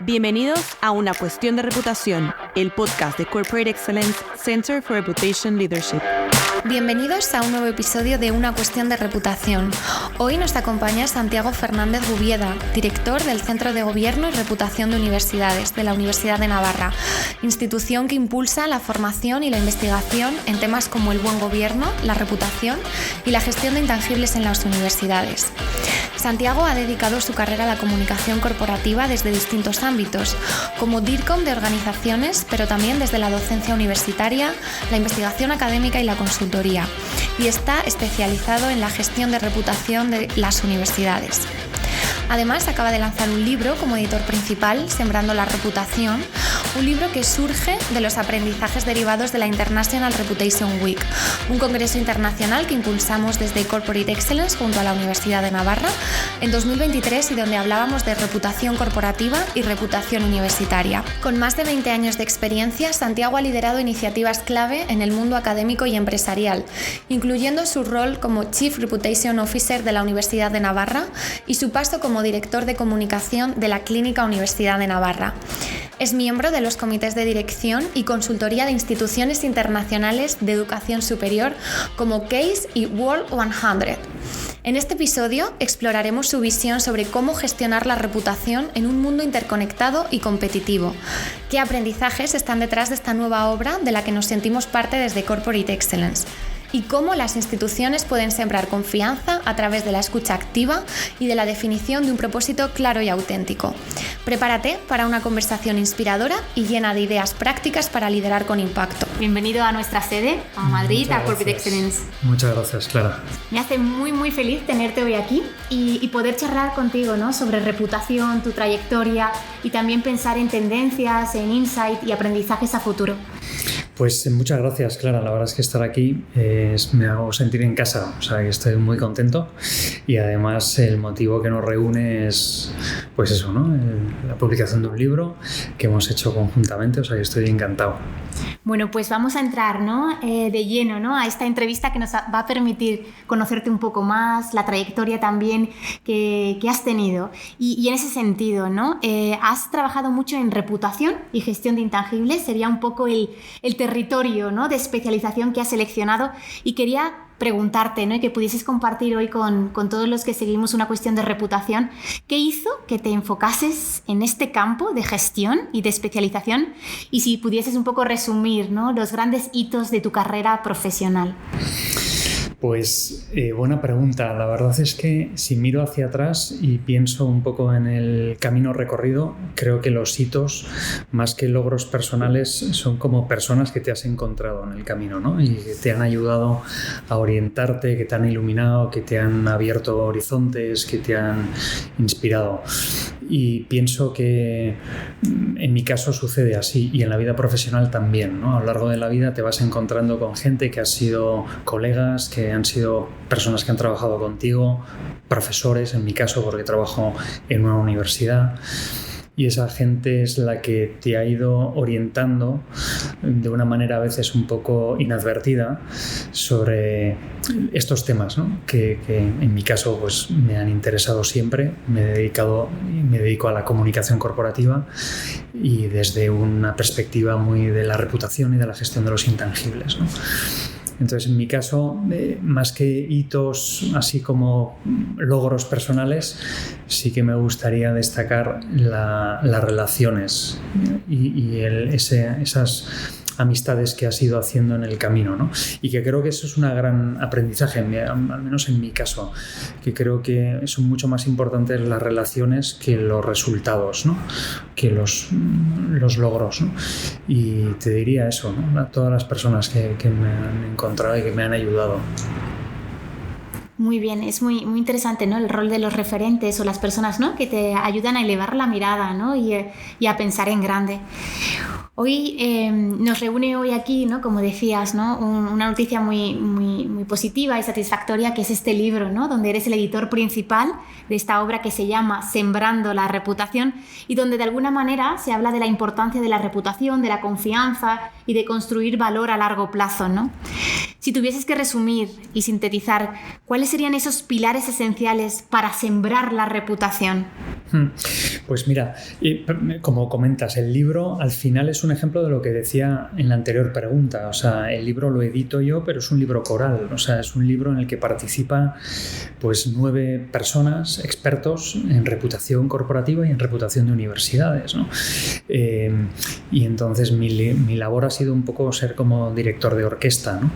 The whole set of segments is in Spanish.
Bienvenidos a Una Cuestión de Reputación, el podcast de Corporate Excellence Center for Reputation Leadership. Bienvenidos a un nuevo episodio de Una Cuestión de Reputación. Hoy nos acompaña Santiago Fernández Gubieda, director del Centro de Gobierno y Reputación de Universidades de la Universidad de Navarra, institución que impulsa la formación y la investigación en temas como el buen gobierno, la reputación y la gestión de intangibles en las universidades. Santiago ha dedicado su carrera a la comunicación corporativa desde distintos ámbitos, como DIRCOM de organizaciones, pero también desde la docencia universitaria, la investigación académica y la consultoría, y está especializado en la gestión de reputación de las universidades. Además, acaba de lanzar un libro como editor principal, Sembrando la Reputación, un libro que surge de los aprendizajes derivados de la International Reputation Week, un congreso internacional que impulsamos desde Corporate Excellence junto a la Universidad de Navarra en 2023 y donde hablábamos de reputación corporativa y reputación universitaria. Con más de 20 años de experiencia, Santiago ha liderado iniciativas clave en el mundo académico y empresarial, incluyendo su rol como Chief Reputation Officer de la Universidad de Navarra y su paso como director de comunicación de la Clínica Universidad de Navarra. Es miembro de los comités de dirección y consultoría de instituciones internacionales de educación superior como CASE y World 100. En este episodio exploraremos su visión sobre cómo gestionar la reputación en un mundo interconectado y competitivo. ¿Qué aprendizajes están detrás de esta nueva obra de la que nos sentimos parte desde Corporate Excellence? Y cómo las instituciones pueden sembrar confianza a través de la escucha activa y de la definición de un propósito claro y auténtico. Prepárate para una conversación inspiradora y llena de ideas prácticas para liderar con impacto. Bienvenido a nuestra sede, a Madrid, a Corporate Excellence. Muchas gracias, Clara. Me hace muy feliz tenerte hoy aquí y poder charlar contigo, ¿no?, sobre reputación, tu trayectoria y también pensar en tendencias, en insight y aprendizajes a futuro. Pues muchas gracias, Clara. La verdad es que estar aquí me hago sentir en casa, o sea que estoy muy contento y además el motivo que nos reúne es pues eso, ¿no?, la publicación de un libro que hemos hecho conjuntamente, o sea que estoy encantado. Bueno, pues vamos a entrar, ¿no?, de lleno, ¿no?, a esta entrevista que nos va a permitir conocerte un poco más, la trayectoria también que has tenido. Y en ese sentido, ¿no?, has trabajado mucho en reputación y gestión de intangibles, sería un poco el territorio, ¿no?, de especialización que has seleccionado, y quería preguntarte, ¿no?, y que pudieses compartir hoy con todos los que seguimos Una Cuestión de Reputación, ¿qué hizo que te enfocases en este campo de gestión y de especialización? Y si pudieses un poco resumir, ¿no?, los grandes hitos de tu carrera profesional. Pues buena pregunta. La verdad es que si miro hacia atrás y pienso un poco en el camino recorrido, creo que los hitos, más que logros personales, son como personas que te has encontrado en el camino, ¿no?, y que te han ayudado a orientarte, que te han iluminado, que te han abierto horizontes, que te han inspirado. Y pienso que en mi caso sucede así, y en la vida profesional también, ¿no? A lo largo de la vida te vas encontrando con gente que ha sido colegas, que han sido personas que han trabajado contigo, profesores, en mi caso, porque trabajo en una universidad. Y esa gente es la que te ha ido orientando de una manera a veces un poco inadvertida sobre estos temas, ¿no?, que en mi caso pues me han interesado siempre. Me dedico a la comunicación corporativa y desde una perspectiva muy de la reputación y de la gestión de los intangibles, ¿no? Entonces, en mi caso, más que hitos así como logros personales, sí que me gustaría destacar las relaciones y esas amistades que has ido haciendo en el camino, ¿no? Y que creo que eso es un gran aprendizaje, al menos en mi caso, que creo que son mucho más importantes las relaciones que los resultados, ¿no?, que los logros, ¿no? Y te diría eso, ¿no?, a todas las personas que me han encontrado y que me han ayudado. Muy bien, es muy interesante, ¿no?, el rol de los referentes o las personas, ¿no?, que te ayudan a elevar la mirada, ¿no?, y a pensar en grande. Hoy nos reúne hoy aquí, ¿no?, como decías, ¿no?, una noticia muy positiva y satisfactoria, que es este libro, ¿no?, donde eres el editor principal de esta obra que se llama Sembrando la Reputación, y donde de alguna manera se habla de la importancia de la reputación, de la confianza y de construir valor a largo plazo, ¿no? Si tuvieses que resumir y sintetizar, ¿cuáles serían esos pilares esenciales para sembrar la reputación? Pues mira, como comentas, el libro al final es un ejemplo de lo que decía en la anterior pregunta. O sea, el libro lo edito yo, pero es un libro coral. O sea, es un libro en el que participan pues 9 personas, expertos en reputación corporativa y en reputación de universidades, ¿no? Y entonces mi labor ha sido un poco ser como director de orquesta, ¿no?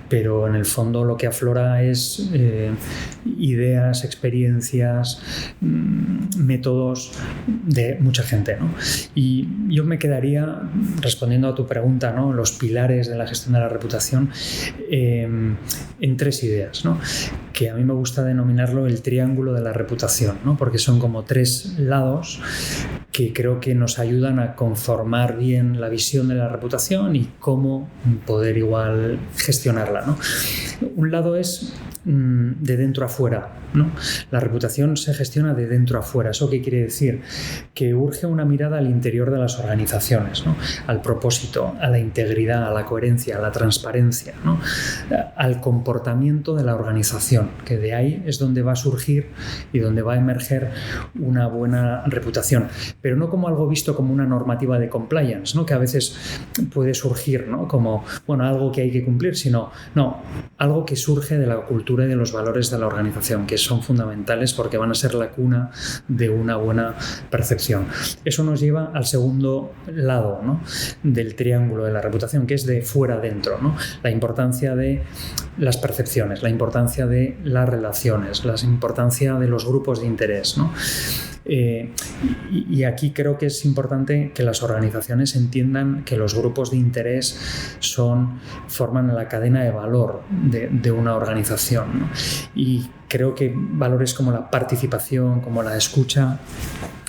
Pero en el fondo lo que aflora es ideas, experiencias, métodos de mucha gente, ¿no? Y yo me quedaría, respondiendo a tu pregunta, ¿no?, los pilares de la gestión de la reputación, en 3 ideas, ¿no?, que a mí me gusta denominarlo el triángulo de la reputación, ¿no?, porque son como 3 lados que creo que nos ayudan a conformar bien la visión de la reputación y cómo poder igual gestionarla, ¿no? Un lado es de dentro a fuera, ¿no? La reputación se gestiona de dentro a fuera. ¿Eso qué quiere decir? Que urge una mirada al interior de las organizaciones, ¿no?, al propósito, a la integridad, a la coherencia, a la transparencia, ¿no?, al comportamiento de la organización, que de ahí es donde va a surgir y donde va a emerger una buena reputación, pero no como algo visto como una normativa de compliance, ¿no?, que a veces puede surgir, ¿no?, como algo que hay que cumplir, sino algo que surge de la cultura y de los valores de la organización, que son fundamentales porque van a ser la cuna de una buena percepción. Eso nos lleva al segundo lado, ¿no?, del triángulo de la reputación, que es de fuera adentro, ¿no?, la importancia de las percepciones, la importancia de las relaciones, la importancia de los grupos de interés, ¿no? Y aquí creo que es importante que las organizaciones entiendan que los grupos de interés forman la cadena de valor de una organización, ¿no? Y creo que valores como la participación, como la escucha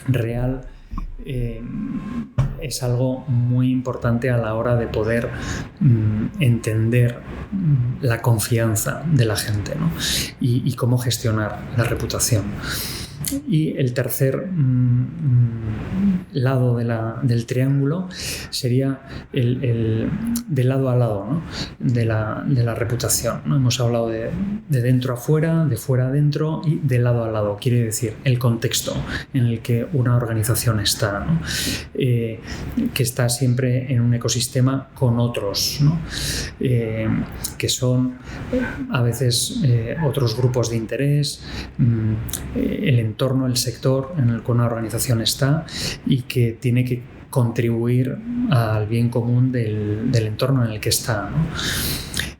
real, es algo muy importante a la hora de poder entender la confianza de la gente, ¿no?, y cómo gestionar la reputación. Y el tercer lado del triángulo sería el de lado a lado, ¿no?, de la reputación, ¿no? Hemos hablado de dentro a fuera, de fuera a dentro y de lado a lado. Quiere decir el contexto en el que una organización está, ¿no?, que está siempre en un ecosistema con otros, ¿no?, que son a veces otros grupos de interés, el entorno, el sector en el que una organización está y que tiene que contribuir al bien común del entorno en el que está, ¿no?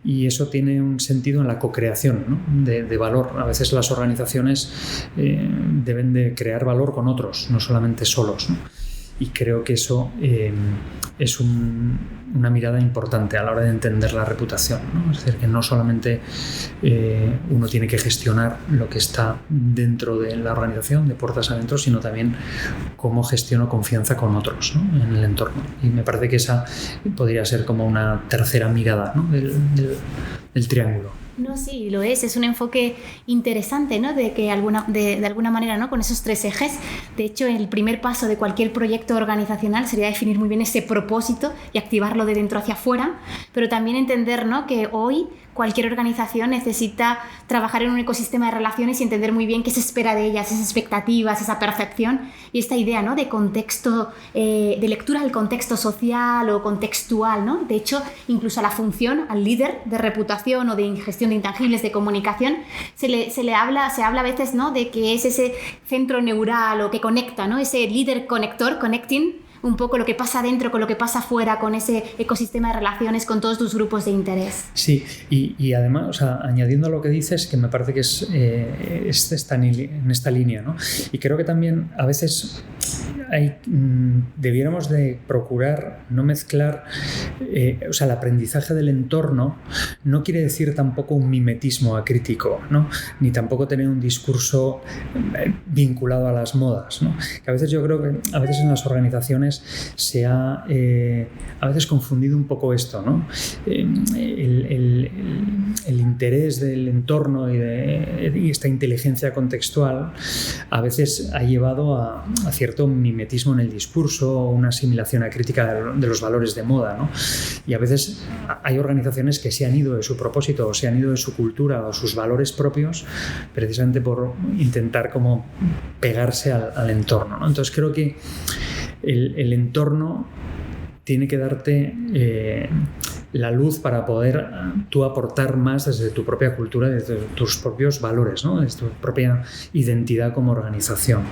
Y eso tiene un sentido en la co-creación, ¿no?, de valor. A veces las organizaciones deben de crear valor con otros, no solamente solos, ¿no? Y creo que eso es una mirada importante a la hora de entender la reputación, ¿no? Es decir, que no solamente uno tiene que gestionar lo que está dentro de la organización, de puertas adentro, sino también cómo gestiono confianza con otros, ¿no?, en el entorno. Y me parece que esa podría ser como una tercera mirada, ¿no?, del triángulo. No, sí, lo es un enfoque interesante, ¿no?, de que de alguna manera, ¿no?, con esos 3 ejes. De hecho, el primer paso de cualquier proyecto organizacional sería definir muy bien ese propósito y activarlo de dentro hacia afuera, pero también entender, ¿no?, que hoy cualquier organización necesita trabajar en un ecosistema de relaciones y entender muy bien qué se espera de ellas, esas expectativas, esa percepción y esta idea, ¿no?, de contexto, de lectura del contexto social o contextual, ¿no? De hecho, incluso a la función, al líder de reputación o de gestión de intangibles, de comunicación, se habla a veces, ¿no?, de que es ese centro neural o que conecta, ¿no?, ese líder conector, connecting un poco lo que pasa dentro con lo que pasa afuera, con ese ecosistema de relaciones, con todos tus grupos de interés. Sí, y además, o sea, añadiendo a lo que dices, que me parece que está en esta línea, ¿no? Y creo que también a veces debiéramos de procurar no mezclar, o sea, el aprendizaje del entorno no quiere decir tampoco un mimetismo acrítico, ¿no?, ni tampoco tener un discurso vinculado a las modas, ¿no? Que a veces yo creo que a veces en las organizaciones se ha a veces confundido un poco esto, ¿no? el interés del entorno y esta inteligencia contextual a veces ha llevado a cierto mimetismo en el discurso o una asimilación acrítica de los valores de moda, ¿no? Y a veces hay organizaciones que se han ido de su propósito o se han ido de su cultura o sus valores propios precisamente por intentar como pegarse al entorno, ¿no? Entonces creo que el entorno tiene que darte la luz para poder tú aportar más desde tu propia cultura, desde tus propios valores, ¿no? Desde tu propia identidad como organización.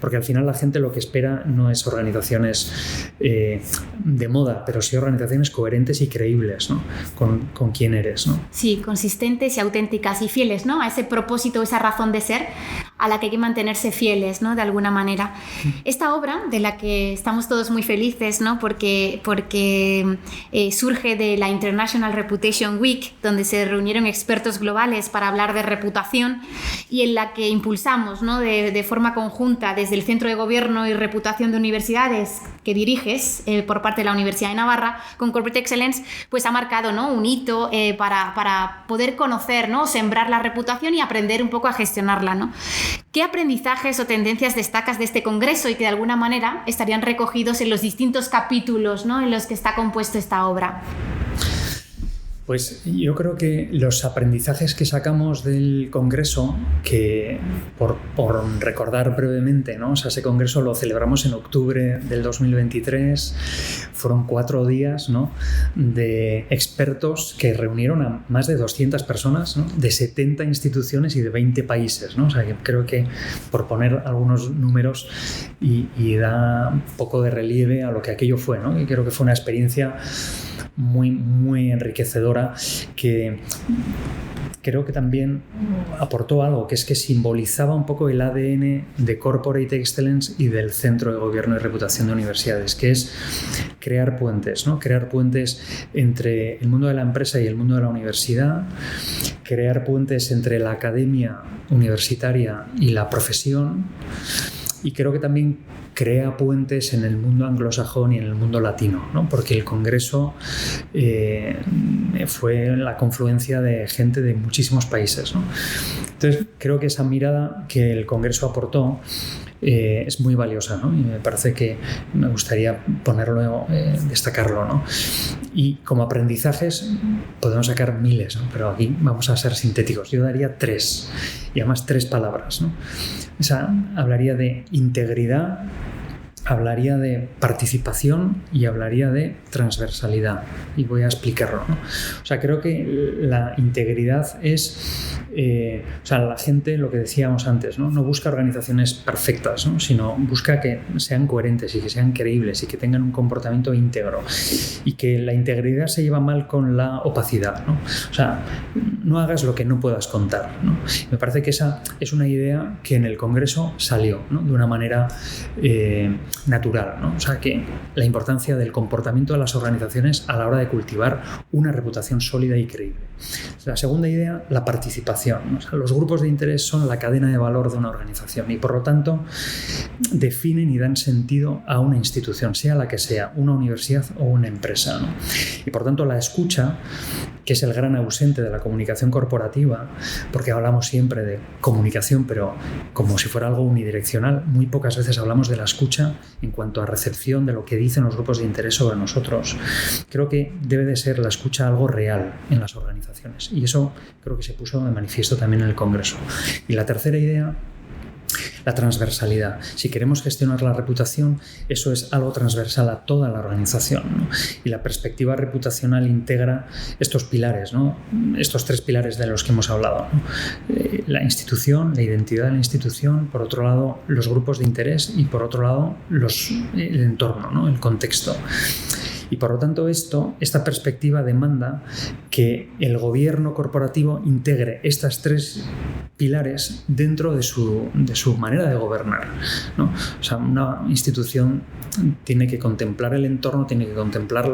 Porque al final la gente lo que espera no es organizaciones de moda, pero sí organizaciones coherentes y creíbles, ¿no? Con quién eres, ¿no? Sí, consistentes y auténticas y fieles, ¿no? A ese propósito, esa razón de ser a la que hay que mantenerse fieles, ¿no? De alguna manera. Esta obra, de la que estamos todos muy felices, ¿no? Porque surge de la International Reputation Week, donde se reunieron expertos globales para hablar de reputación y en la que impulsamos, ¿no? de forma conjunta desde el Centro de Gobierno y Reputación de Universidades que diriges por parte de la Universidad de Navarra con Corporate Excellence, pues ha marcado, ¿no? un hito para poder conocer, ¿no? sembrar la reputación y aprender un poco a gestionarla, ¿no? ¿Qué aprendizajes o tendencias destacas de este congreso y que de alguna manera estarían recogidos en los distintos capítulos, ¿no? en los que está compuesto esta obra? Pues yo creo que los aprendizajes que sacamos del congreso, que por recordar brevemente, ¿no? O sea, ese congreso lo celebramos en octubre del 2023, fueron 4 días, ¿no? de expertos que reunieron a más de 200 personas, ¿no? de 70 instituciones y de 20 países, ¿no? O sea, que creo que por poner algunos números y da un poco de relieve a lo que aquello fue, ¿no? Y creo que fue una experiencia muy, muy enriquecedora que creo que también aportó algo, que es que simbolizaba un poco el ADN de Corporate Excellence y del Centro de Gobierno y Reputación de Universidades, que es crear puentes, ¿no? Crear puentes entre el mundo de la empresa y el mundo de la universidad, crear puentes entre la academia universitaria y la profesión, y creo que también crea puentes en el mundo anglosajón y en el mundo latino, ¿no? Porque el Congreso fue la confluencia de gente de muchísimos países, ¿no? Entonces, creo que esa mirada que el Congreso aportó es muy valiosa, ¿no? Y me parece que me gustaría ponerlo, destacarlo, ¿no? Y como aprendizajes podemos sacar miles, ¿no? Pero aquí vamos a ser sintéticos. Yo daría 3, y además 3 palabras, ¿no? Hablaría de integridad, hablaría de participación y hablaría de transversalidad. Y voy a explicarlo, ¿no? O sea, creo que la integridad es... la gente, lo que decíamos antes, ¿no? No busca organizaciones perfectas, ¿no? Sino busca que sean coherentes y que sean creíbles y que tengan un comportamiento íntegro. Y que la integridad se lleva mal con la opacidad, ¿no? O sea, no hagas lo que no puedas contar, ¿no? Me parece que esa es una idea que en el Congreso salió, ¿no? De una manera natural, ¿no? O sea, que la importancia del comportamiento de las organizaciones a la hora de cultivar una reputación sólida y creíble. La segunda idea, la participación, ¿no? O sea, los grupos de interés son la cadena de valor de una organización y por lo tanto definen y dan sentido a una institución, sea la que sea, una universidad o una empresa, ¿no? Y por tanto la escucha, que es el gran ausente de la comunicación corporativa, porque hablamos siempre de comunicación, pero como si fuera algo unidireccional, muy pocas veces hablamos de la escucha en cuanto a recepción de lo que dicen los grupos de interés sobre nosotros. Creo que debe de ser la escucha algo real en las organizaciones y eso creo que se puso de manifiesto también en el Congreso. Y la tercera idea, la transversalidad. Si queremos gestionar la reputación, eso es algo transversal a toda la organización, ¿no? Y la perspectiva reputacional integra estos pilares, ¿no? Estos 3 pilares de los que hemos hablado, ¿no? La institución, la identidad de la institución, por otro lado los grupos de interés y por otro lado el entorno, ¿no? El contexto. Y por lo tanto esta perspectiva demanda que el gobierno corporativo integre estas 3 pilares dentro de su manera de gobernar, ¿no? O sea, una institución tiene que contemplar el entorno, tiene que contemplar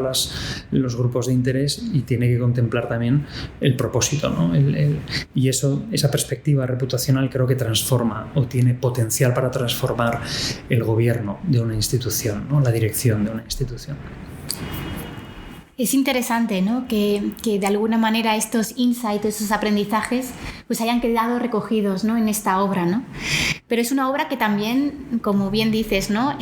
los grupos de interés y tiene que contemplar también el propósito, ¿no? Y esa perspectiva reputacional creo que transforma o tiene potencial para transformar el gobierno de una institución, ¿no? La dirección de una institución. Es interesante, ¿no? que de alguna manera estos insights, estos aprendizajes, pues hayan quedado recogidos, ¿no? en esta obra, ¿no? Pero es una obra que también, como bien dices, ¿no?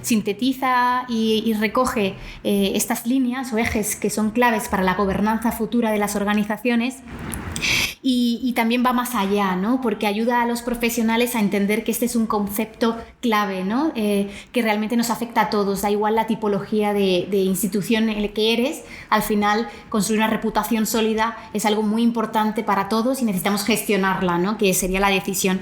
Sintetiza y recoge estas líneas o ejes que son claves para la gobernanza futura de las organizaciones. Y también va más allá, ¿no? Porque ayuda a los profesionales a entender que este es un concepto clave, ¿no? Que realmente nos afecta a todos, da igual la tipología de institución en la que eres, al final construir una reputación sólida es algo muy importante para todos y necesitamos gestionarla, ¿no? Que sería la decisión.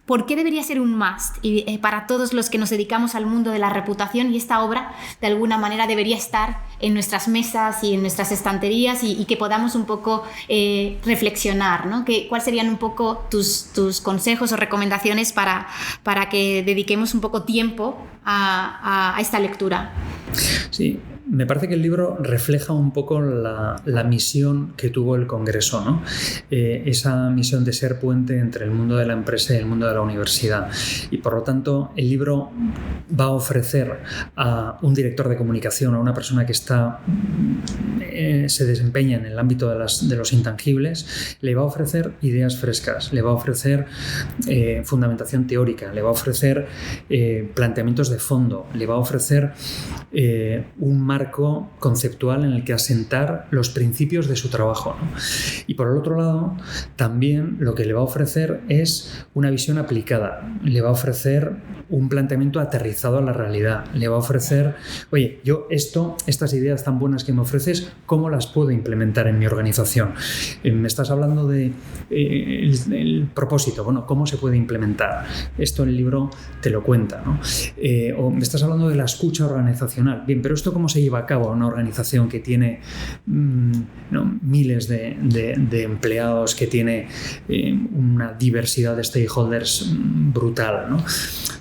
¿Por qué debería ser un must para todos los que nos dedicamos al mundo de la reputación? Y esta obra, de alguna manera, debería estar en nuestras mesas y en nuestras estanterías y que podamos un poco reflexionar, ¿no? ¿Cuáles serían un poco tus consejos o recomendaciones para que dediquemos un poco tiempo a esta lectura? Sí, me parece que el libro refleja un poco la misión que tuvo el Congreso, ¿no? Esa misión de ser puente entre el mundo de la empresa y el mundo de la universidad. Y por lo tanto, el libro va a ofrecer a un director de comunicación, a una persona que se desempeña en el ámbito de los intangibles, le va a ofrecer ideas frescas, le va a ofrecer fundamentación teórica, le va a ofrecer planteamientos de fondo, le va a ofrecer un marco conceptual en el que asentar los principios de su trabajo, ¿no? Y por el otro lado, también lo que le va a ofrecer es una visión aplicada, le va a ofrecer un planteamiento aterrizado a la realidad, le va a ofrecer, oye, yo estas ideas tan buenas que me ofreces, ¿cómo las puedo implementar en mi organización? Me estás hablando de el propósito, bueno, ¿cómo se puede implementar? Esto el libro te lo cuenta, ¿no? O me estás hablando de la escucha organizacional. Bien, pero ¿esto cómo se lleva a cabo en una organización que tiene miles de empleados, que tiene una diversidad de stakeholders brutal, ¿no?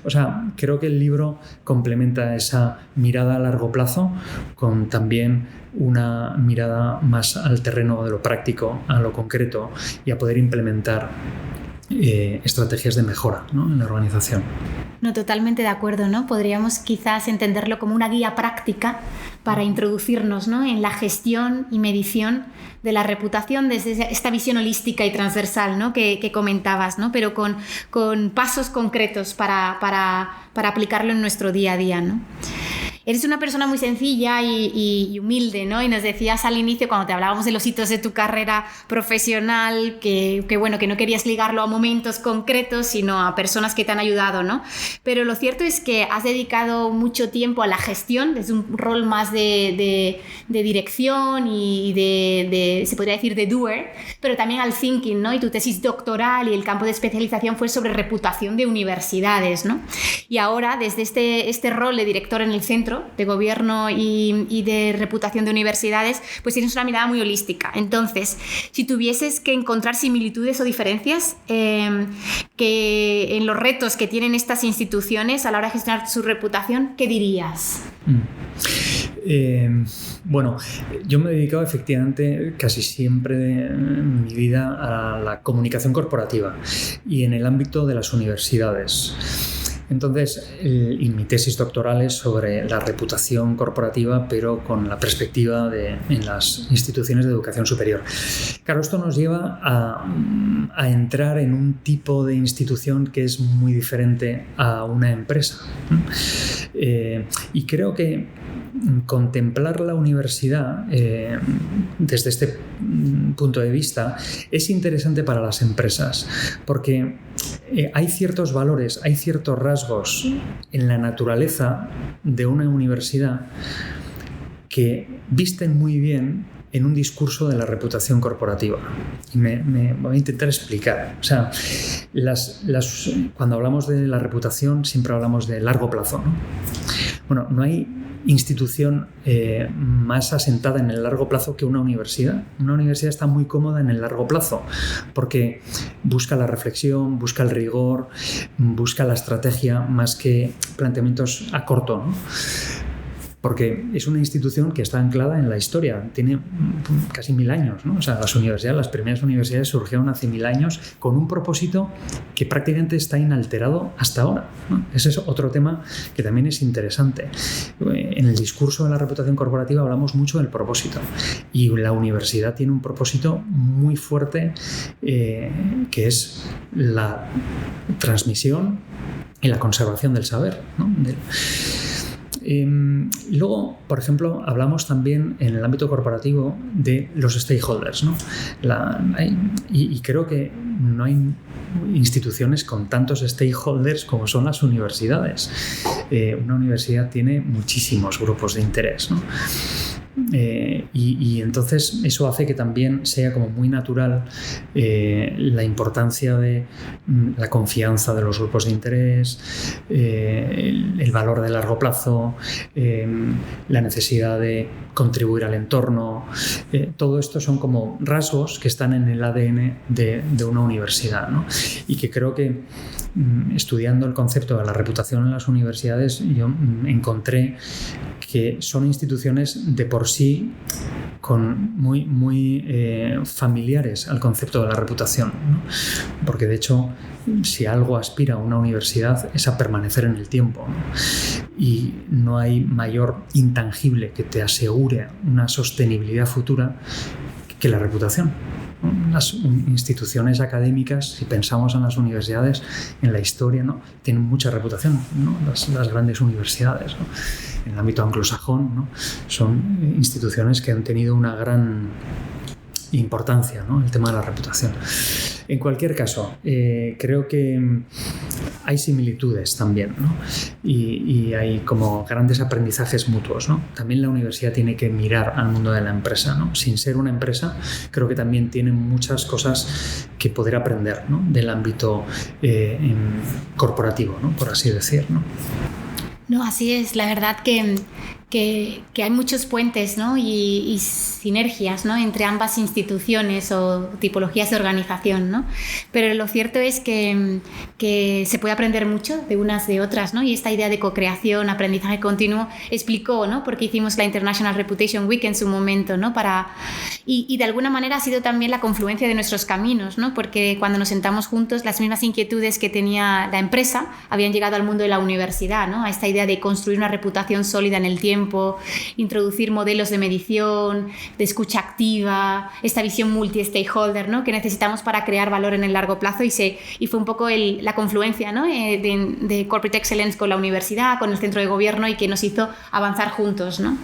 O sea, creo que el libro complementa esa mirada a largo plazo con también una mirada más al terreno de lo práctico, a lo concreto y a poder implementar estrategias de mejora, ¿no? en la organización. No, totalmente de acuerdo, ¿no? Podríamos quizás entenderlo como una guía práctica para introducirnos, ¿no? en la gestión y medición de la reputación desde esta visión holística y transversal, ¿no? que comentabas, ¿no? Pero con pasos concretos para aplicarlo en nuestro día a día, ¿no? Eres una persona muy sencilla y humilde, ¿no? Y nos decías al inicio, cuando te hablábamos de los hitos de tu carrera profesional, que no querías ligarlo a momentos concretos, sino a personas que te han ayudado, ¿no? Pero lo cierto es que has dedicado mucho tiempo a la gestión, desde un rol más de dirección y se podría decir de doer, pero también al thinking, ¿no? Y tu tesis doctoral y el campo de especialización fue sobre reputación de universidades, ¿no? Y ahora, desde este rol de director en el Centro de Gobierno y de Reputación de Universidades, pues tienes una mirada muy holística. Entonces, si tuvieses que encontrar similitudes o diferencias que en los retos que tienen estas instituciones a la hora de gestionar su reputación, ¿qué dirías? Bueno, yo me he dedicado efectivamente casi siempre en mi vida a la comunicación corporativa y en el ámbito de las universidades. Entonces, y mi tesis doctoral es sobre la reputación corporativa, pero con la perspectiva en las instituciones de educación superior. Claro, esto nos lleva a entrar en un tipo de institución que es muy diferente a una empresa. Y creo que contemplar la universidad desde este punto de vista es interesante para las empresas, porque hay ciertos valores, hay ciertos rasgos en la naturaleza de una universidad que visten muy bien en un discurso de la reputación corporativa. Y me voy a intentar explicar. O sea, cuando hablamos de la reputación siempre hablamos de largo plazo, ¿no? Bueno, no hay institución más asentada en el largo plazo que una universidad. Una universidad está muy cómoda en el largo plazo porque busca la reflexión, busca el rigor, busca la estrategia más que planteamientos a corto, ¿no? porque es una institución que está anclada en la historia, tiene casi 1000 años, ¿no? O sea, las primeras universidades surgieron hace 1000 años con un propósito que prácticamente está inalterado hasta ahora, ¿no? Ese es otro tema que también es interesante. En el discurso de la reputación corporativa hablamos mucho del propósito, y la universidad tiene un propósito muy fuerte, que es la transmisión y la conservación del saber, ¿no? Luego, por ejemplo, hablamos también en el ámbito corporativo de los stakeholders, ¿no? Y creo que no hay instituciones con tantos stakeholders como son las universidades. Una universidad tiene muchísimos grupos de interés, ¿no? Y entonces eso hace que también sea como muy natural la importancia de la confianza de los grupos de interés, el valor de largo plazo, la necesidad de contribuir al entorno. Todo esto son como rasgos que están en el ADN de una universidad, ¿no? Y que creo que estudiando el concepto de la reputación en las universidades, yo encontré que son instituciones de por sí muy familiares al concepto de la reputación, ¿no? Porque de hecho, si algo aspira a una universidad es a permanecer en el tiempo, ¿no? Y no hay mayor intangible que te asegure una sostenibilidad futura que la reputación. Las instituciones académicas, si pensamos en las universidades, en la historia, ¿no? Tienen mucha reputación, ¿no? Las grandes universidades, ¿no? En el ámbito anglosajón, ¿no? Son instituciones que han tenido una gran importancia, ¿no? El tema de la reputación. En cualquier caso, creo que hay similitudes también, ¿no? Y hay como grandes aprendizajes mutuos, ¿no? También la universidad tiene que mirar al mundo de la empresa, ¿no? Sin ser una empresa, creo que también tiene muchas cosas que poder aprender, ¿no? Del ámbito corporativo, ¿no? Por así decir, ¿no? No, así es. La verdad que hay muchos puentes, ¿no? y sinergias, ¿no? Entre ambas instituciones o tipologías de organización, ¿no? Pero lo cierto es que se puede aprender mucho de unas de otras, ¿no? Y esta idea de co-creación, aprendizaje continuo, explicó, ¿no? Porque hicimos la International Reputation Week en su momento, ¿no? Y de alguna manera ha sido también la confluencia de nuestros caminos, ¿no? Porque cuando nos sentamos juntos, las mismas inquietudes que tenía la empresa habían llegado al mundo de la universidad, ¿no? A esta idea de construir una reputación sólida en el tiempo, introducir modelos de medición, de escucha activa, esta visión multi-stakeholder, ¿no? Que necesitamos para crear valor en el largo plazo, y fue un poco la confluencia, ¿no? de Corporate Excellence con la universidad, con el centro de gobierno, y que nos hizo avanzar juntos, ¿no?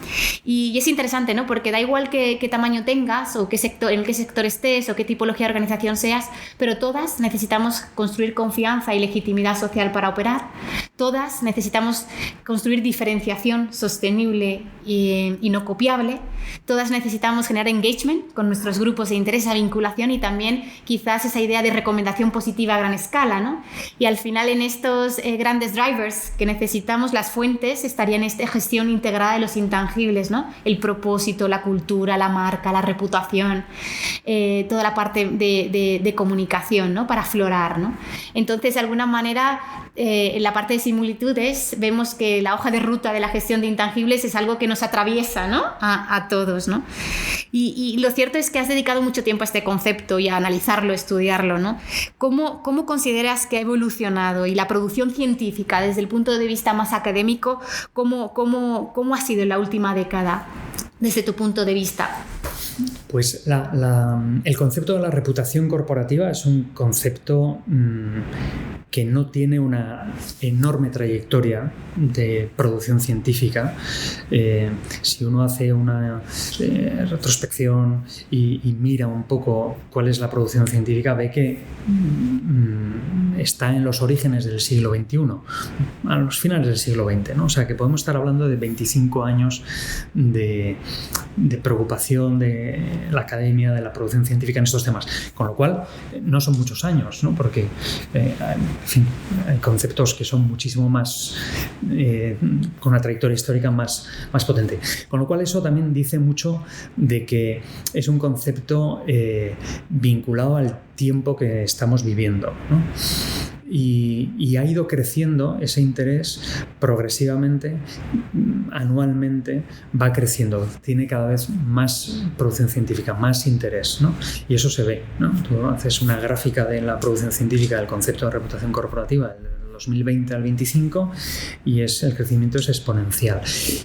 Y es interesante, ¿no? Porque da igual qué tamaño tengas o en qué sector estés o qué tipología de organización seas, pero todas necesitamos construir confianza y legitimidad social para operar. Todas necesitamos construir diferenciación sostenible y no copiable. Todas necesitamos generar engagement con nuestros grupos de interés, esa vinculación, y también quizás esa idea de recomendación positiva a gran escala, ¿no? Y al final, en estos grandes drivers que necesitamos, las fuentes estarían en esta gestión integrada de los intangibles, ¿no? El propósito, la cultura, la marca, la reputación, toda la parte de comunicación, ¿no? Para aflorar, ¿no? Entonces, de alguna manera, en la parte de similitudes vemos que la hoja de ruta de la gestión de intangibles es algo que nos atraviesa, ¿no? a todos, ¿no? Y lo cierto es que has dedicado mucho tiempo a este concepto y a analizarlo, estudiarlo, ¿no? ¿Cómo consideras que ha evolucionado, y la producción científica desde el punto de vista más académico, cómo ha sido en la última década desde tu punto de vista? Pues el concepto de la reputación corporativa es un concepto que no tiene una enorme trayectoria de producción científica. Si uno hace una retrospección y mira un poco cuál es la producción científica, ve que está en los orígenes del siglo XXI, a los finales del siglo XX, ¿no? O sea, que podemos estar hablando de 25 años de preocupación de la academia, de la producción científica en estos temas, con lo cual no son muchos años, ¿no? Porque en fin, hay conceptos que son muchísimo más con una trayectoria histórica más potente, con lo cual eso también dice mucho de que es un concepto vinculado al tiempo que estamos viviendo, ¿no? y ha ido creciendo ese interés progresivamente, anualmente va creciendo, tiene cada vez más producción científica, más interés, ¿no? Y eso se ve, ¿no? Tú haces una gráfica de la producción científica del concepto de reputación corporativa del 2020 al 25 y el crecimiento es exponencial.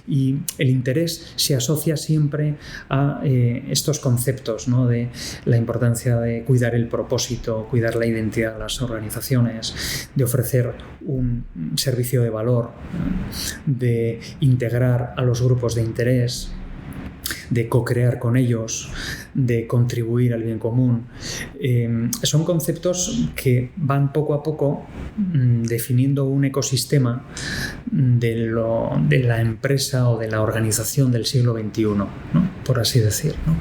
Y el interés se asocia siempre a estos conceptos, ¿no? De la importancia de cuidar el propósito, cuidar la identidad de las organizaciones, de ofrecer un servicio de valor, de integrar a los grupos de interés, de co-crear con ellos, de contribuir al bien común. Son conceptos que van poco a poco definiendo un ecosistema de la empresa o de la organización del siglo XXI, ¿no? Por así decir, ¿no?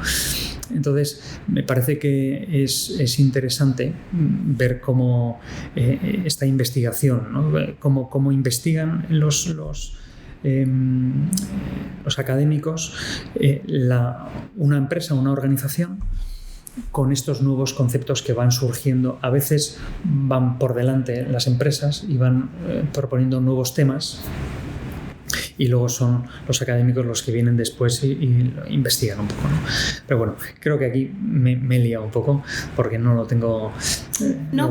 Entonces, me parece que es interesante ver cómo esta investigación, ¿no? Cómo investigan los académicos una empresa, una organización, con estos nuevos conceptos que van surgiendo. A veces van por delante las empresas y van proponiendo nuevos temas, y luego son los académicos los que vienen después y lo investigan un poco, ¿no? Pero bueno, creo que aquí me he liado un poco porque no lo tengo...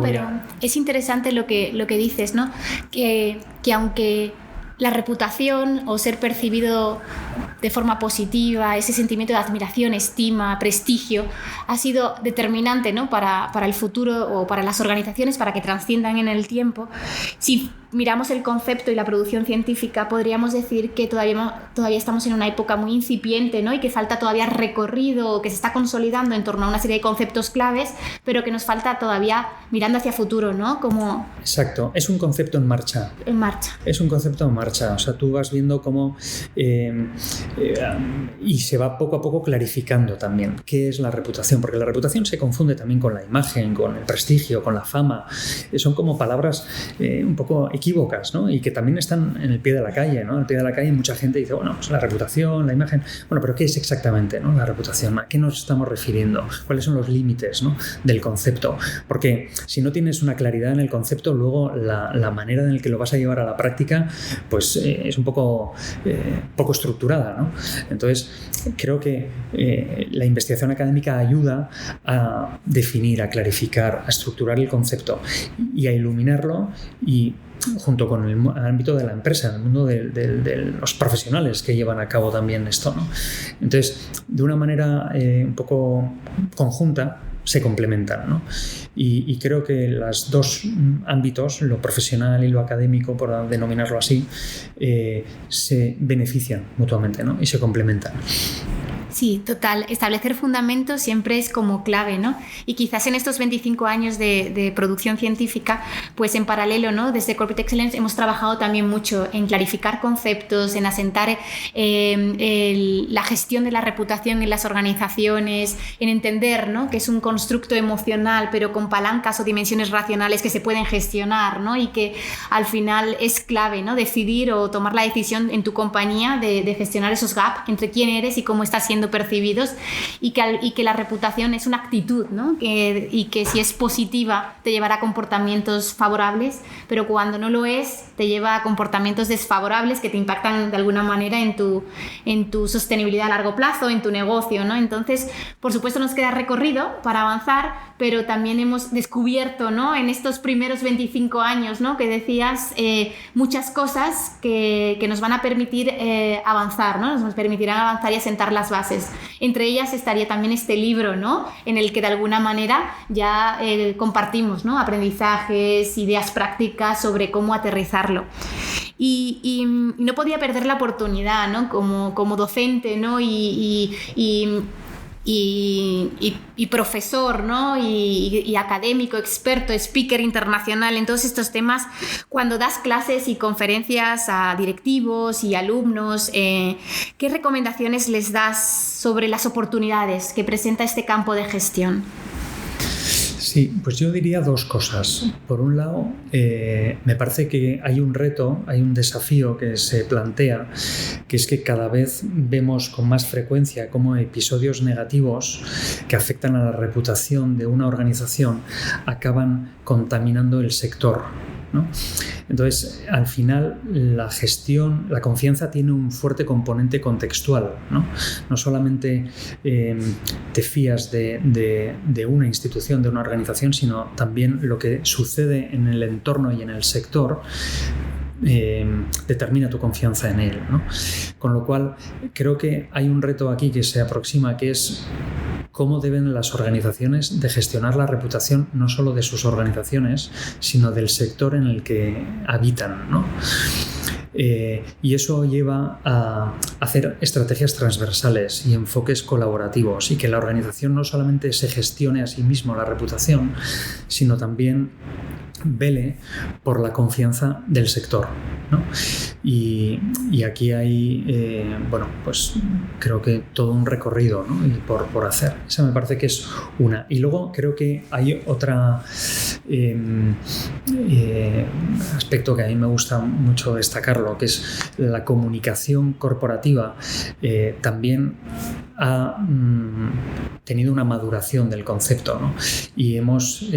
pero es interesante lo que dices, ¿no? Que aunque la reputación o ser percibido de forma positiva, ese sentimiento de admiración, estima, prestigio, ha sido determinante, ¿no? para el futuro o para las organizaciones, para que trasciendan en el tiempo. Si miramos el concepto y la producción científica, podríamos decir que todavía estamos en una época muy incipiente, ¿no? Y que falta todavía recorrido, que se está consolidando en torno a una serie de conceptos claves, pero que nos falta todavía mirando hacia futuro, ¿no? Exacto, es un concepto en marcha. Es un concepto en marcha, o sea, tú vas viendo cómo y se va poco a poco clarificando también qué es la reputación, porque la reputación se confunde también con la imagen, con el prestigio, con la fama. Son como palabras un poco equívocas, ¿no? Y que también están en el pie de la calle, ¿no? En el pie de la calle mucha gente dice, bueno, pues la reputación, la imagen... Bueno, pero ¿qué es exactamente, ¿no? La reputación? ¿A qué nos estamos refiriendo? ¿Cuáles son los límites, ¿no? del concepto? Porque si no tienes una claridad en el concepto, luego la manera en la que lo vas a llevar a la práctica, pues es un poco estructurada, ¿no? Entonces, creo que la investigación académica ayuda a definir, a clarificar, a estructurar el concepto y a iluminarlo, y junto con el ámbito de la empresa, el mundo de los profesionales que llevan a cabo también esto, ¿no? Entonces, de una manera un poco conjunta, se complementan, ¿no? Y creo que los dos ámbitos, lo profesional y lo académico, por denominarlo así, se benefician mutuamente, ¿no? Y se complementan. Sí, total. Establecer fundamentos siempre es como clave, ¿no? Y quizás en estos 25 años de producción científica, pues en paralelo, ¿no? Desde Corporate Excellence hemos trabajado también mucho en clarificar conceptos, en asentar la gestión de la reputación en las organizaciones, en entender, ¿no? que es un constructo emocional, pero con palancas o dimensiones racionales que se pueden gestionar, ¿no? Y que al final es clave, ¿no? Decidir o tomar la decisión en tu compañía de gestionar esos gaps entre quién eres y cómo estás siendo percibidos, y que la reputación es una actitud, ¿no? y que si es positiva te llevará a comportamientos favorables, pero cuando no lo es te lleva a comportamientos desfavorables que te impactan de alguna manera en tu sostenibilidad a largo plazo, en tu negocio, ¿no? Entonces, por supuesto nos queda recorrido para avanzar, pero también hemos descubierto, ¿no? en estos primeros 25 años, ¿no? que decías, muchas cosas que nos van a permitir avanzar, ¿no? Nos permitirán avanzar y asentar las bases. Entre ellas estaría también este libro, ¿no? en el que de alguna manera ya compartimos, ¿no? aprendizajes, ideas prácticas sobre cómo aterrizarlo. Y no podía perder la oportunidad, ¿no? como docente, ¿no? y profesor, ¿no? y académico, experto, speaker internacional en todos estos temas, cuando das clases y conferencias a directivos y alumnos, ¿qué recomendaciones les das sobre las oportunidades que presenta este campo de gestión? Sí, pues yo diría dos cosas. Por un lado, me parece que hay un reto, hay un desafío que se plantea, que es que cada vez vemos con más frecuencia cómo episodios negativos que afectan a la reputación de una organización acaban contaminando el sector, ¿no? Entonces, al final, la gestión, la confianza tiene un fuerte componente contextual, ¿no? No solamente te fías de una institución, de una organización, sino también lo que sucede en el entorno y en el sector determina tu confianza en él, ¿no? Con lo cual, creo que hay un reto aquí que se aproxima, que es cómo deben las organizaciones de gestionar la reputación no solo de sus organizaciones, sino del sector en el que habitan, ¿no? Y eso lleva a hacer estrategias transversales y enfoques colaborativos, y que la organización no solamente se gestione a sí mismo la reputación, sino también vele por la confianza del sector, ¿no? Y aquí hay, pues creo que todo un recorrido, ¿no? Y por hacer. Esa me parece que es una. Y luego creo que hay otra aspecto que a mí me gusta mucho destacarlo, que es la comunicación corporativa. También ha tenido una maduración del concepto, ¿no? Y hemos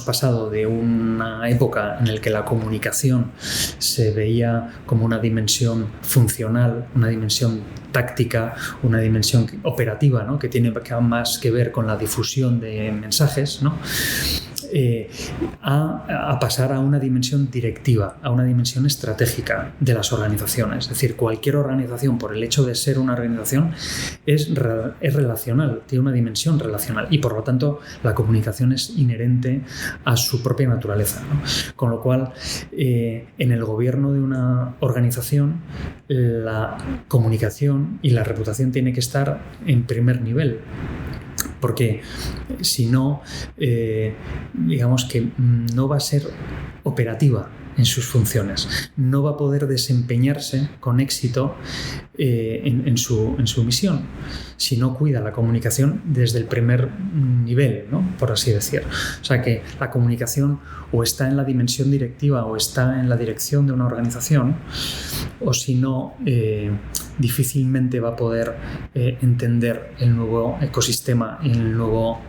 pasado de una época en la que la comunicación se veía como una dimensión funcional, una dimensión táctica, una dimensión operativa, ¿no? Que tiene más que ver con la difusión de mensajes, ¿no? A pasar a una dimensión directiva, a una dimensión estratégica de las organizaciones. Es decir, cualquier organización, por el hecho de ser una organización, es relacional, tiene una dimensión relacional, y por lo tanto la comunicación es inherente a su propia naturaleza, ¿no? Con lo cual, en el gobierno de una organización, la comunicación y la reputación tiene que estar en primer nivel. Porque si no, digamos que no va a ser operativa en sus funciones, no va a poder desempeñarse con éxito en su misión, si no cuida la comunicación desde el primer nivel, ¿no? Por así decir. O sea que la comunicación o está en la dimensión directiva o está en la dirección de una organización, o si no, difícilmente va a poder entender el nuevo ecosistema y el nuevo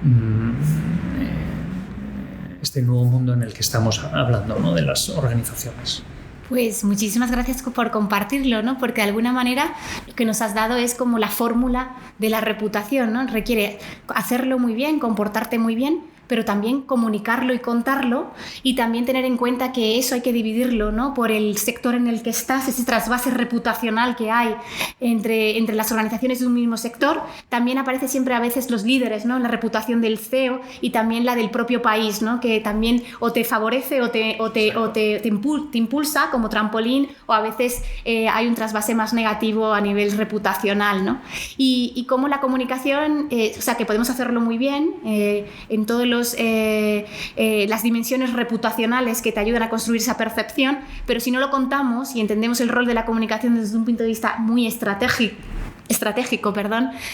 este nuevo mundo en el que estamos hablando, ¿no? De las organizaciones. Pues muchísimas gracias por compartirlo, ¿no? Porque de alguna manera lo que nos has dado es como la fórmula de la reputación, ¿no? Requiere hacerlo muy bien, comportarte muy bien, pero también comunicarlo y contarlo, y también tener en cuenta que eso hay que dividirlo, ¿no? Por el sector en el que estás, ese trasvase reputacional que hay entre las organizaciones de un mismo sector. También aparece siempre a veces los líderes, ¿no? La reputación del CEO y también la del propio país, ¿no? Que también o te favorece o te impulsa como trampolín, o a veces hay un trasvase más negativo a nivel reputacional, ¿no? Y cómo la comunicación, o sea, que podemos hacerlo muy bien en todos las dimensiones reputacionales que te ayudan a construir esa percepción, pero si no lo contamos y entendemos el rol de la comunicación desde un punto de vista muy estratégico,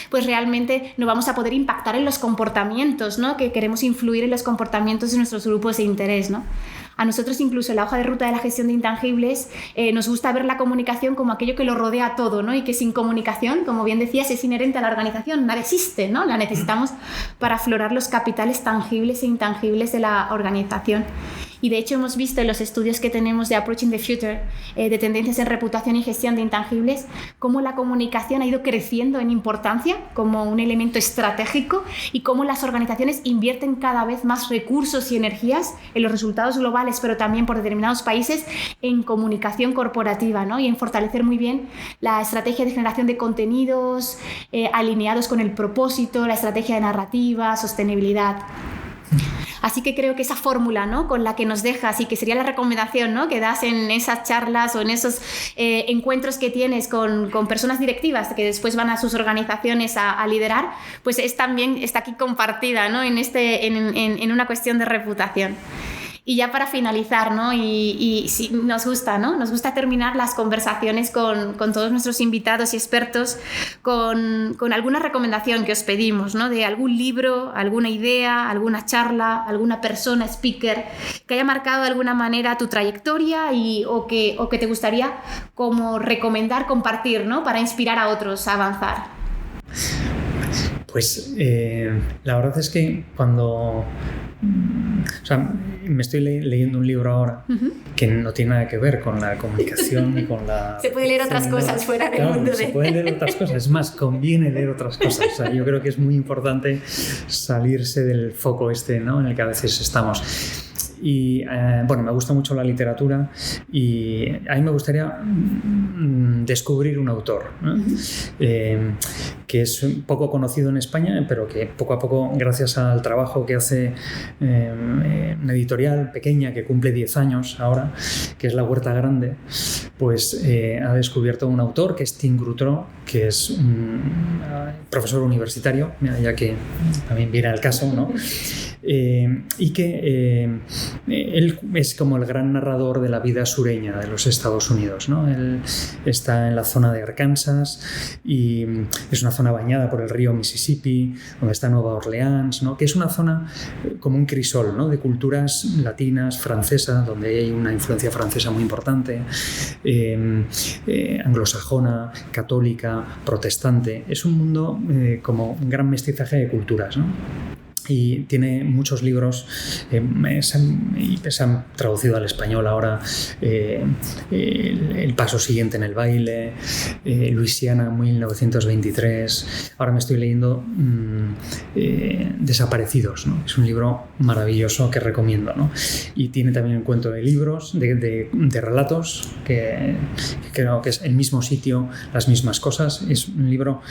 pues realmente no vamos a poder impactar en los comportamientos, ¿no? Que queremos influir en los comportamientos de nuestros grupos de interés, ¿no? A nosotros, incluso en la hoja de ruta de la gestión de intangibles, nos gusta ver la comunicación como aquello que lo rodea todo, ¿no? Y que sin comunicación, como bien decías, es inherente a la organización, nada existe, ¿no? La necesitamos para aflorar los capitales tangibles e intangibles de la organización. Y de hecho hemos visto en los estudios que tenemos de Approaching the Future, de tendencias en reputación y gestión de intangibles, cómo la comunicación ha ido creciendo en importancia como un elemento estratégico, y cómo las organizaciones invierten cada vez más recursos y energías en los resultados globales, pero también por determinados países, en comunicación corporativa, ¿no? Y en fortalecer muy bien la estrategia de generación de contenidos alineados con el propósito, la estrategia de narrativa, sostenibilidad. Así que creo que esa fórmula, ¿no? Con la que nos dejas, y que sería la recomendación, ¿no? Que das en esas charlas o en esos encuentros que tienes con personas directivas que después van a sus organizaciones a liderar, pues también está aquí compartida, ¿no? En una cuestión de reputación. Y ya para finalizar, ¿no? Y sí, nos gusta, ¿no? Nos gusta terminar las conversaciones con todos nuestros invitados y expertos con alguna recomendación que os pedimos, ¿no? De algún libro, alguna idea, alguna charla, alguna persona, speaker, que haya marcado de alguna manera tu trayectoria o que te gustaría como recomendar, compartir, ¿no? Para inspirar a otros a avanzar. Pues la verdad es que cuando... O sea, me estoy leyendo un libro ahora que no tiene nada que ver con la comunicación ni con la... Se puede leer otras cosas fuera del mundo. Se puede leer otras cosas, es más, conviene leer otras cosas. O sea, yo creo que es muy importante salirse del foco ¿no? en el que a veces estamos. Y bueno, me gusta mucho la literatura y a mí me gustaría descubrir un autor, ¿no? Que es poco conocido en España, pero que poco a poco, gracias al trabajo que hace una editorial pequeña que cumple 10 años ahora, que es La Huerta Grande, pues ha descubierto un autor que es Tim Grutro, que es un profesor universitario, ya que también viene al caso, ¿no? Y que él es como el gran narrador de la vida sureña de los Estados Unidos, ¿no? Él está en la zona de Arkansas y es una zona bañada por el río Mississippi, donde está Nueva Orleans, ¿no? Que es una zona como un crisol, ¿no? De culturas latinas, francesas, donde hay una influencia francesa muy importante, anglosajona, católica, protestante. Es un mundo como un gran mestizaje de culturas, ¿no? Y tiene muchos libros, se han traducido al español ahora, El paso siguiente en el baile, Luisiana 1923, ahora me estoy leyendo Desaparecidos, ¿no? Es un libro maravilloso que recomiendo, ¿no? Y tiene también un cuento de libros, de relatos, que creo que es El mismo sitio, las mismas cosas. Es un libro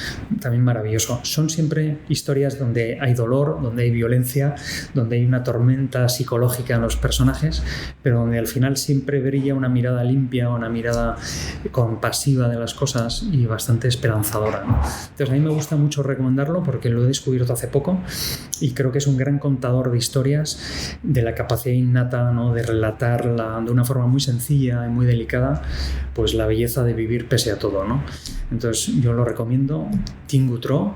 también maravilloso. Son siempre historias donde hay dolor, donde hay violencia, donde hay una tormenta psicológica en los personajes, pero donde al final siempre brilla una mirada limpia, una mirada compasiva de las cosas y bastante esperanzadora, ¿no? Entonces a mí me gusta mucho recomendarlo porque lo he descubierto hace poco y creo que es un gran contador de historias, de la capacidad innata, ¿no? De relatarla de una forma muy sencilla y muy delicada, pues la belleza de vivir pese a todo, ¿no? Entonces yo lo recomiendo, Tim Grutro,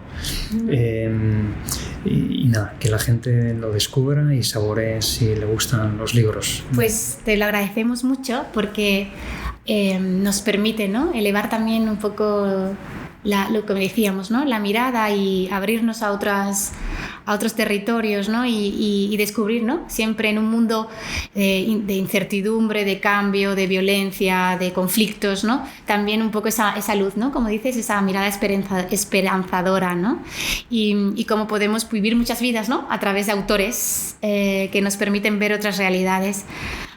y nada, que la gente lo descubra y saboree si le gustan los libros. Pues te lo agradecemos mucho porque nos permite, ¿no? Elevar también un poco lo que decíamos, ¿no? La mirada y abrirnos a otros territorios, ¿no? Y descubrir, ¿no? Siempre en un mundo de incertidumbre, de cambio, de violencia, de conflictos, ¿no? También un poco esa luz, ¿no? Como dices, esa mirada esperanzadora, ¿no? Y cómo podemos vivir muchas vidas, ¿no? A través de autores que nos permiten ver otras realidades.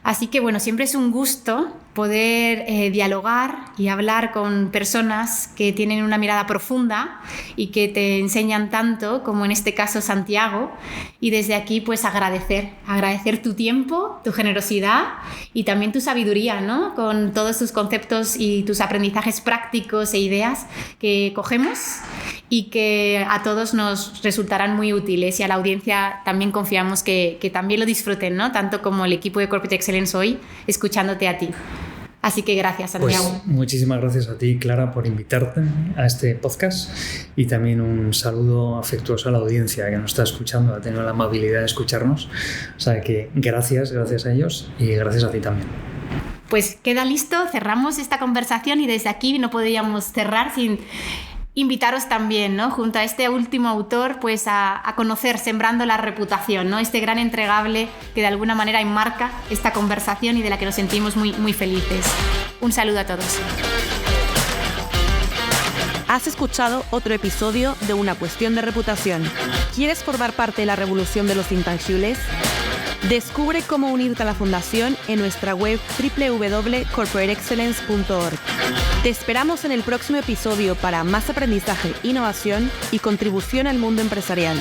Así que, bueno, siempre es un gusto poder dialogar y hablar con personas que tienen una mirada profunda y que te enseñan tanto, como en este caso Santiago. Y desde aquí, pues agradecer tu tiempo, tu generosidad y también tu sabiduría, ¿no? Con todos tus conceptos y tus aprendizajes prácticos e ideas que cogemos y que a todos nos resultarán muy útiles, y a la audiencia también confiamos que también lo disfruten, ¿no? Tanto como el equipo de Corporate Excellence hoy, escuchándote a ti. Así que gracias, Santiago. Pues muchísimas gracias a ti, Clara, por invitarte a este podcast, y también un saludo afectuoso a la audiencia que nos está escuchando, ha tenido la amabilidad de escucharnos. O sea que gracias a ellos y gracias a ti también. Pues queda listo, cerramos esta conversación y desde aquí no podríamos cerrar sin invitaros también, ¿no? Junto a este último autor, pues a conocer Sembrando la reputación, ¿no? Este gran entregable que de alguna manera enmarca esta conversación y de la que nos sentimos muy, muy felices. Un saludo a todos. Has escuchado otro episodio de Una cuestión de reputación. ¿Quieres formar parte de la revolución de los intangibles? Descubre cómo unirte a la Fundación en nuestra web www.corporateexcellence.org. Te esperamos en el próximo episodio para más aprendizaje, innovación y contribución al mundo empresarial.